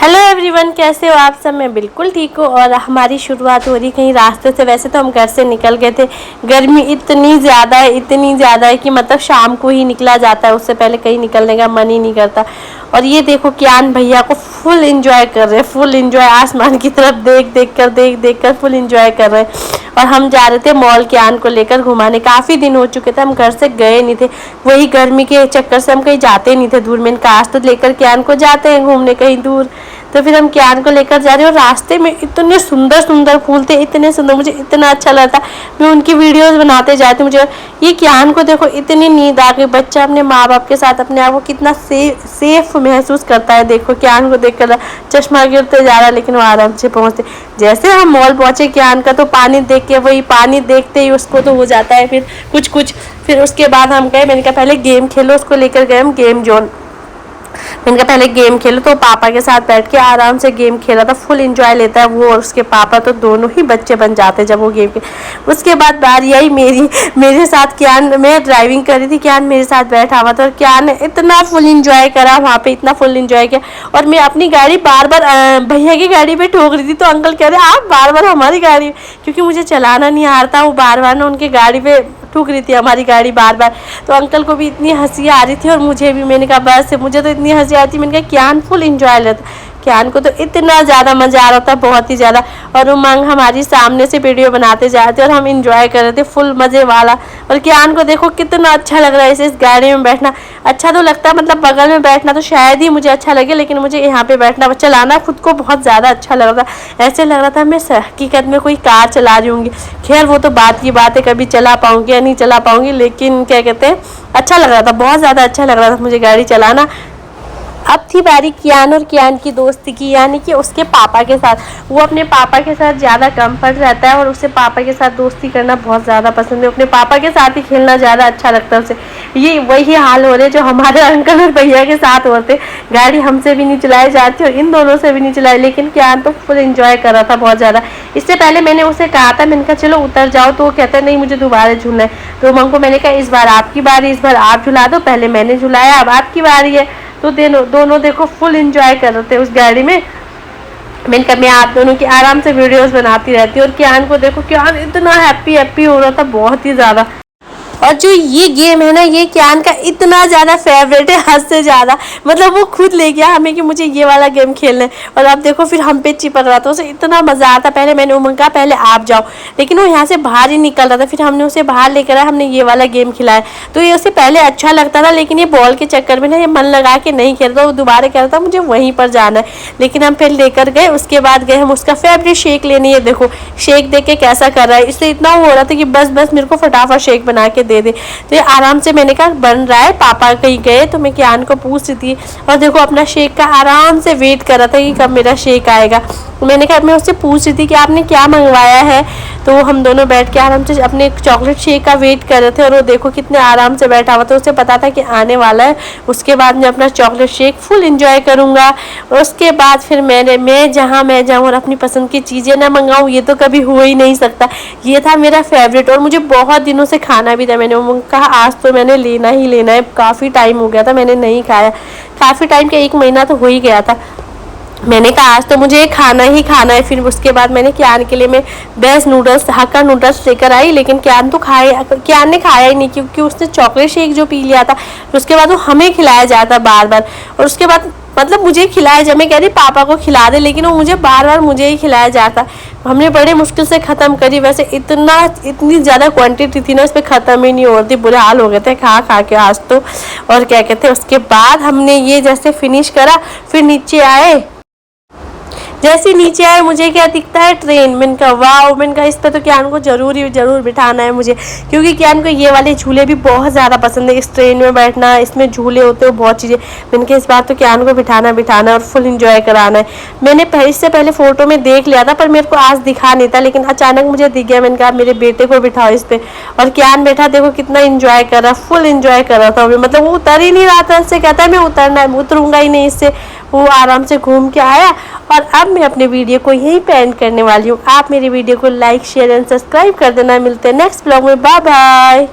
Hello everyone, कैसे हो आप सब। मैं बिल्कुल ठीक हूँ और हमारी शुरुआत हो रही कहीं रास्ते से। वैसे तो हम घर से निकल गए थे, गर्मी इतनी ज़्यादा है कि मतलब शाम को ही निकला जाता है, उससे पहले कहीं निकलने का मन ही नहीं करता। और ये देखो कियान भैया को फुल इंजॉय कर रहे हैं, फुल इंजॉय, आसमान की तरफ देख देख कर फुल इंजॉय कर रहे हैं। और हम जा रहे थे मॉल कियान को लेकर घुमाने। काफ़ी दिन हो चुके थे, हम घर से गए नहीं थे, वही गर्मी के चक्कर से हम कहीं जाते नहीं थे दूर। मैंने कहा आज तो लेकर कियान को जाते हैं घूमने कहीं दूर। तो फिर हम कियान को लेकर जा रहे हैं और रास्ते में इतने सुंदर सुंदर फूल थे, इतने सुंदर, मुझे इतना अच्छा लगता। मैं उनकी वीडियोस बनाते जाती। मुझे ये कियान को देखो इतनी नींद आ गई। बच्चा अपने माँ बाप के साथ अपने आप को कितना सेफ महसूस करता है। देखो कियान को देख कर चश्मा गिरते जा रहा है, लेकिन वो आराम से पहुँचते। जैसे हम मॉल पहुँचे कियान का तो पानी देख के, वही पानी देखते ही उसको तो हो जाता है फिर कुछ। फिर उसके बाद हम गए, मैंने कहा पहले गेम खेलो, उसको लेकर गए हम गेम जोन। मैंने कहा पहले गेम खेलो, तो पापा के साथ बैठ के आराम से गेम खेला था। फुल एंजॉय लेता है वो और उसके पापा, तो दोनों ही बच्चे बन जाते हैं जब वो गेम खेल। उसके बाद बारी आई मेरे साथ कियान, मैं ड्राइविंग कर रही थी, कियान मेरे साथ बैठा हुआ था और कियान ने इतना फुल एंजॉय करा वहाँ पे, इतना फुल एंजॉय किया। और मैं अपनी गाड़ी बार बार भैया की गाड़ी पे ठोक रही थी, तो अंकल कह रहे आप बार बार हमारी गाड़ी, क्योंकि मुझे चलाना नहीं आ रहा था, वो बार बार ना उनकी गाड़ी पे ठुक रही थी हमारी गाड़ी बार बार। तो अंकल को भी इतनी हंसी आ रही थी और मुझे भी। मैंने कहा बस, मुझे तो इतनी हंसी आती। मैंने कहा कियान फुल एंजॉय लेता, कियान को तो इतना ज़्यादा मज़ा आ रहा था, बहुत ही ज़्यादा। और उमंग हमारी सामने से वीडियो बनाते जाते और हम इंजॉय कर रहे थे फुल मज़े वाला। और कियान को देखो कितना अच्छा लग रहा है इस गाड़ी में बैठना। अच्छा तो लगता है, मतलब बगल में बैठना तो शायद ही मुझे अच्छा लगे, लेकिन मुझे यहाँ पे बैठना, चलाना खुद को बहुत ज़्यादा अच्छा लग रहा था। ऐसे लग रहा था मैं हकीकत में कोई कार चला रही हूँगी। खैर वो तो बात की बात है, कभी चला पाऊँगी या नहीं चला पाऊँगी, लेकिन क्या कहते हैं, अच्छा लग रहा था, बहुत ज़्यादा अच्छा लग रहा था मुझे गाड़ी चलाना। अब थी बारी कियान और कियान की दोस्ती की, यानी कि उसके पापा के साथ। वो अपने पापा के साथ ज़्यादा कंफर्ट रहता है और उसे पापा के साथ दोस्ती करना बहुत ज़्यादा पसंद है। अपने पापा के साथ ही खेलना ज़्यादा अच्छा लगता है उसे। ये वही हाल हो रहे जो हमारे अंकल और भैया के साथ होते। गाड़ी हमसे भी नहीं चलाई जाती और इन दोनों से भी नहीं चलाई, लेकिन कियान तो फुल एंजॉय कर रहा था बहुत ज़्यादा। इससे पहले मैंने उसे कहा था, मैंने कहा चलो उतर जाओ, तो वो कहता है नहीं मुझे दोबारा झूलना है। तो उमंग को मैंने कहा इस बार आपकी बारी, इस बार आप झुला दो, पहले मैंने झुलाया अब आपकी बारी है। तो दोनों देखो फुल एंजॉय कर रहे थे उस गाड़ी में। मैंने कहा मैं आप दोनों की आराम से वीडियोस बनाती रहती हूँ। और कियान को देखो, कियान इतना हैप्पी हो रहा था, बहुत ही ज़्यादा। और जो ये गेम है ना, ये कियान का इतना ज़्यादा फेवरेट है, हद से ज़्यादा। मतलब वो खुद ले गया हमें कि मुझे ये वाला गेम खेलना है। और अब देखो फिर हम पे चिपक रहा था, उसे इतना मज़ा आता। पहले मैंने उमंग कहा पहले आप जाओ, लेकिन वो यहाँ से बाहर ही निकल रहा था। फिर हमने उसे बाहर लेकर आया, हमने ये वाला गेम खिलाया। तो ये उसे पहले अच्छा लगता था, लेकिन ये बॉल के चक्कर में ना ये मन लगा के नहीं खेलता। वो दोबारा कह रहा था मुझे वहीं पर जाना है, लेकिन हम फिर लेकर गए। उसके बाद गए हम उसका फेवरेट शेक लेने। ये देखो शेक देख के कैसा कर रहा है, इससे इतना हो रहा था कि बस मेरे को फटाफट शेक बना के दे। तो ये आराम से, मैंने कहा बन रहा है, पापा कहीं गए, तो मैं कियान को पूछ रही थी। और देखो अपना शेक का आराम से वेट कर रहा था कि कब मेरा शेक आएगा। तो मैंने कहा, मैं उससे पूछ रही थी कि आपने क्या मंगवाया है। तो हम दोनों बैठ के आराम से अपने चॉकलेट शेक का वेट कर रहे थे और वो देखो कितने आराम से बैठा हुआ था। उसे पता था कि आने वाला है। उसके बाद मैं अपना चॉकलेट शेक फुल एंजॉय करूँगा। और उसके बाद फिर मैं जहाँ मैं जाऊँ और अपनी पसंद की चीज़ें ना मंगाऊँ, ये तो कभी हो ही नहीं सकता। ये था मेरा फेवरेट और मुझे बहुत दिनों से खाना भी था। मैंने कहा आज तो मैंने लेना ही लेना है। काफ़ी टाइम हो गया था मैंने नहीं खाया, काफ़ी टाइम का 1 महीना तो हो ही गया था। मैंने कहा आज तो मुझे खाना ही खाना है। फिर उसके बाद मैंने कियान के लिए मैं बेस्ट नूडल्स, हक्का नूडल्स लेकर आई, लेकिन कियान ने खाया ही नहीं, क्योंकि उसने चॉकलेट शेक जो पी लिया था। उसके बाद वो हमें खिलाया जाता बार बार। और उसके बाद मतलब मुझे खिलाया जब मैं कह रही पापा को खिला दे, लेकिन वो मुझे बार बार मुझे ही खिलाया जाता। हमने बड़े मुश्किल से ख़त्म करी। वैसे इतनी ज़्यादा क्वांटिटी थी ना, उस पर ख़त्म ही नहीं होती, बुरे हाल हो गए थे खा के आज तो। और क्या कहते हैं, उसके बाद हमने ये जैसे फिनिश करा, फिर नीचे आए। जैसे नीचे आए मुझे क्या दिखता है, ट्रेन। मैंने कहा वाह, मैंने कहा इस पर तो कियान को ज़रूर बिठाना है मुझे, क्योंकि कियान को ये वाले झूले भी बहुत ज़्यादा पसंद है। इस ट्रेन में बैठना, इसमें झूले होते हो बहुत चीज़ें। मैंने कहा इस बार तो कियान को बिठाना और फुल इंजॉय कराना है। मैंने इससे पहले फ़ोटो में देख लिया था, पर मेरे को आज दिखा नहीं था, लेकिन अचानक मुझे दिख गया। मैंने कहा मेरे बेटे को बिठाओ इस पर। और कियान बैठा, देखो कितना इंजॉय कर रहा, फुल इंजॉय कर रहा था। मतलब वो उतर ही नहीं रहा था, इससे कहता है मैं उतरूँगा ही नहीं इससे। वो आराम से घूम के आया। और अब मैं अपने वीडियो को यहीं पे एंड करने वाली हूँ। आप मेरी वीडियो को लाइक, शेयर एंड सब्सक्राइब कर देना। मिलते हैं नेक्स्ट ब्लॉग में। Bye bye.